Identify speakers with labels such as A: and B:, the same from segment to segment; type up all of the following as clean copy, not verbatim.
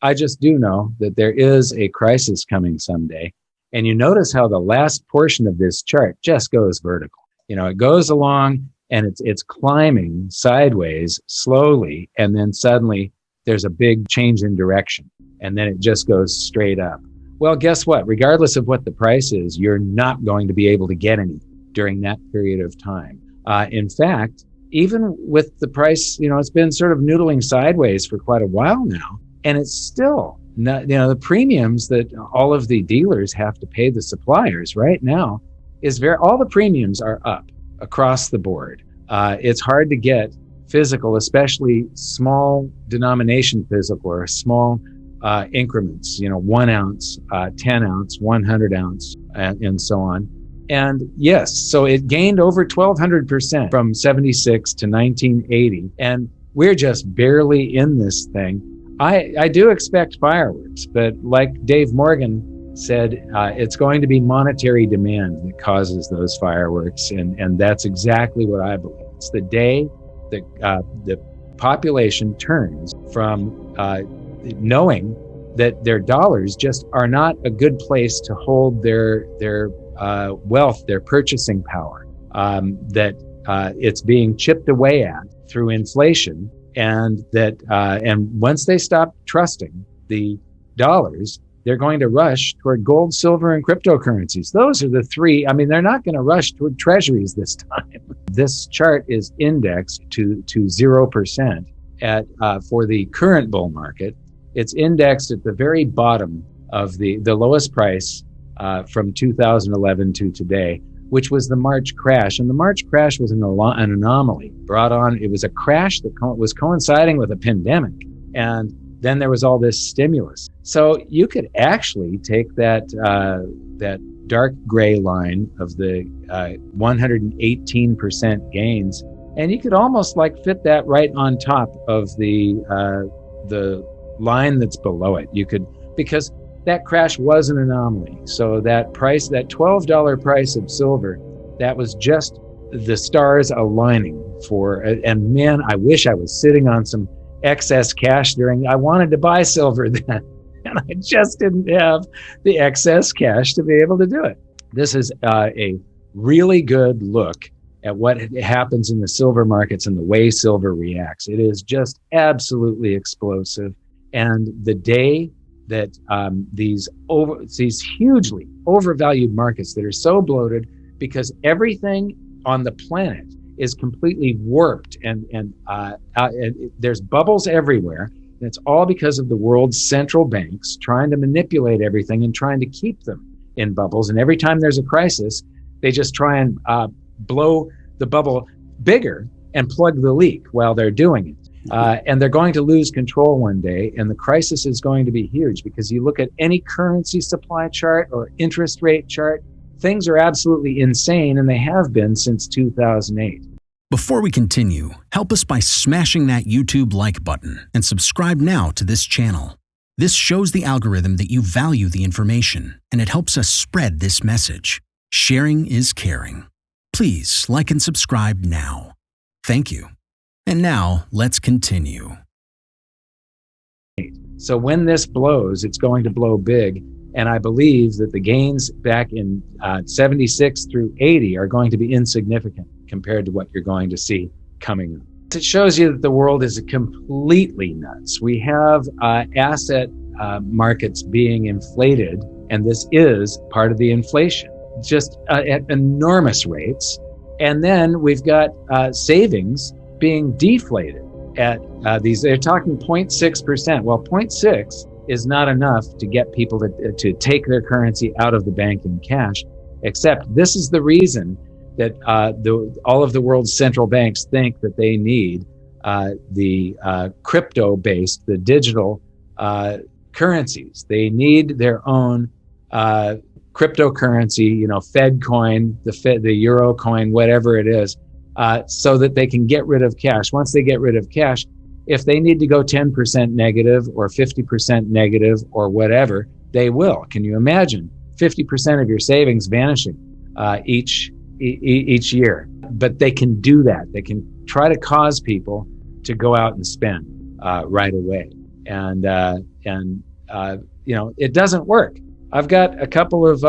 A: I just do know that there is a crisis coming someday. And you notice how the last portion of this chart just goes vertical. It goes along and it's climbing sideways slowly. And then suddenly there's a big change in direction. And then it just goes straight up. Well, guess what? Regardless of what the price is, you're not going to be able to get any during that period of time. In fact, even with the price, it's been sort of noodling sideways for quite a while now. And it's still not, the premiums that all of the dealers have to pay the suppliers right now all the premiums are up across the board. It's hard to get physical, especially small denomination physical or small increments, 1 ounce, 10 ounce, 100 ounce, and so on. And yes, so it gained over 1,200% from 76 to 1980. And we're just barely in this thing. I do expect fireworks, but like Dave Morgan said, it's going to be monetary demand that causes those fireworks. And that's exactly what I believe. It's the day that the population turns from knowing that their dollars just are not a good place to hold their wealth, their purchasing power, that it's being chipped away at through inflation. And once they stop trusting the dollars, they're going to rush toward gold, silver, and cryptocurrencies. Those are the three. I mean, they're not going to rush toward treasuries this time. This chart is indexed to 0% for the current bull market. It's indexed at the very bottom of the lowest price from 2011 to today, which was the March crash. And the March crash was an anomaly brought on. It was a crash that was coinciding with a pandemic. And then there was all this stimulus. So you could actually take that dark gray line of the 118% gains, and you could almost like fit that right on top of the line that's below it. You could, because that crash was an anomaly. So that price, that $12 price of silver, that was just the stars aligning for, and man, I wish I was sitting on some excess cash I wanted to buy silver then, and I just didn't have the excess cash to be able to do it. This is a really good look at what happens in the silver markets and the way silver reacts. It is just absolutely explosive. And the day that these hugely overvalued markets that are so bloated because everything on the planet is completely warped and there's bubbles everywhere. And it's all because of the world's central banks trying to manipulate everything and trying to keep them in bubbles. And every time there's a crisis, they just try and blow the bubble bigger and plug the leak while they're doing it. And they're going to lose control one day, and the crisis is going to be huge because you look at any currency supply chart or interest rate chart, things are absolutely insane, and they have been since 2008.
B: Before we continue, help us by smashing that YouTube like button and subscribe now to this channel. This shows the algorithm that you value the information, and it helps us spread this message. Sharing is caring. Please like and subscribe now. Thank you. And now, let's continue.
A: So when this blows, it's going to blow big. And I believe that the gains back in 76 through 80 are going to be insignificant compared to what you're going to see coming up. It shows you that the world is completely nuts. We have asset markets being inflated, and this is part of the inflation, just at enormous rates. And then we've got savings being deflated at they're talking 0.6%. Well, 0.6 is not enough to get people to take their currency out of the bank in cash, except this is the reason that all of the world's central banks think that they need the crypto-based, the digital currencies. They need their own cryptocurrency, Fed coin, the Euro coin, whatever it is, so that they can get rid of cash. Once they get rid of cash, if they need to go 10% negative or 50% negative or whatever, they will. Can you imagine 50% of your savings vanishing each year? But they can do that. They can try to cause people to go out and spend right away. And it doesn't work. I've got a couple of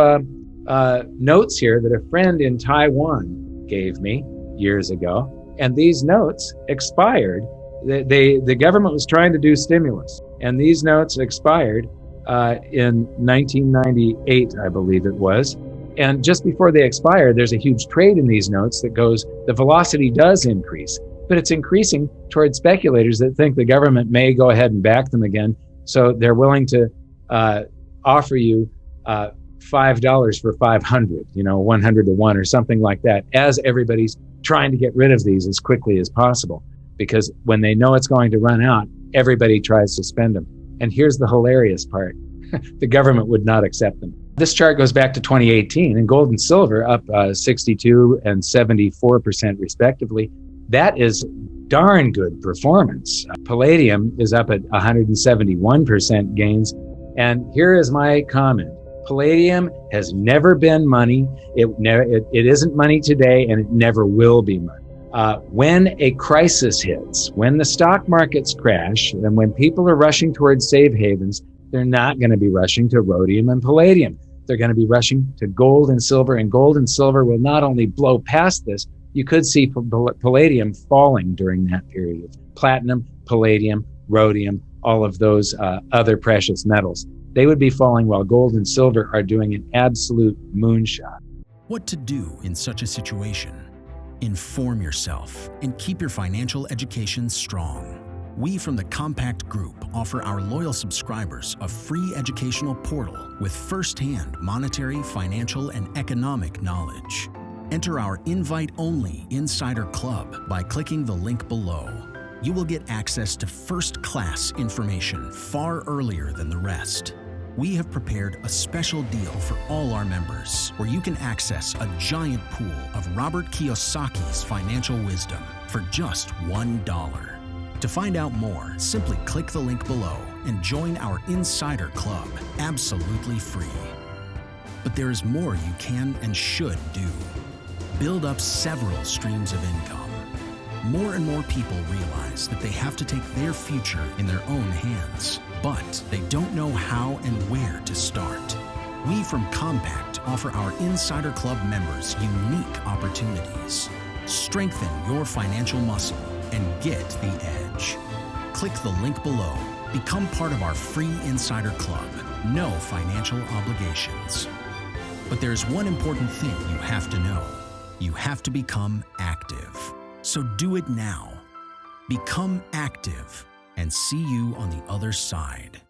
A: notes here that a friend in Taiwan gave me years ago, and these notes expired. The government was trying to do stimulus, and these notes expired in 1998, I believe it was. And just before they expire, there's a huge trade in these notes that goes, the velocity does increase, but it's increasing towards speculators that think the government may go ahead and back them again. So they're willing to offer you $5 for 500, 100 to 1 or something like that, as everybody's trying to get rid of these as quickly as possible. Because when they know it's going to run out, everybody tries to spend them. And here's the hilarious part. The government would not accept them. This chart goes back to 2018, and gold and silver up 62 and 74% respectively. That is darn good performance. Palladium is up at 171% gains. And here is my comment. Palladium has never been money. It isn't money today, and it never will be money. When a crisis hits, when the stock markets crash, and when people are rushing towards safe havens, they're not going to be rushing to rhodium and palladium. They're going to be rushing to gold and gold and silver will not only blow past this, you could see palladium falling during that period. Platinum, palladium, rhodium, all of those other precious metals, they would be falling while gold and silver are doing an absolute moonshot.
B: What to do in such a situation? Inform yourself and keep your financial education strong. We from the Compact Group offer our loyal subscribers a free educational portal with first-hand monetary, financial, and economic knowledge. Enter our invite-only Insider Club by clicking the link below. You will get access to first-class information far earlier than the rest. We have prepared a special deal for all our members where you can access a giant pool of Robert Kiyosaki's financial wisdom for just $1. To find out more, simply click the link below and join our Insider Club absolutely free. But there is more you can and should do. Build up several streams of income. More and more people realize that they have to take their future in their own hands, but they don't know how and where to start. We from Compact offer our Insider Club members unique opportunities. Strengthen your financial muscle and get the edge. Click the link below. Become part of our free Insider Club. No financial obligations. But there's one important thing you have to know. You have to become active. So do it now. Become active and see you on the other side.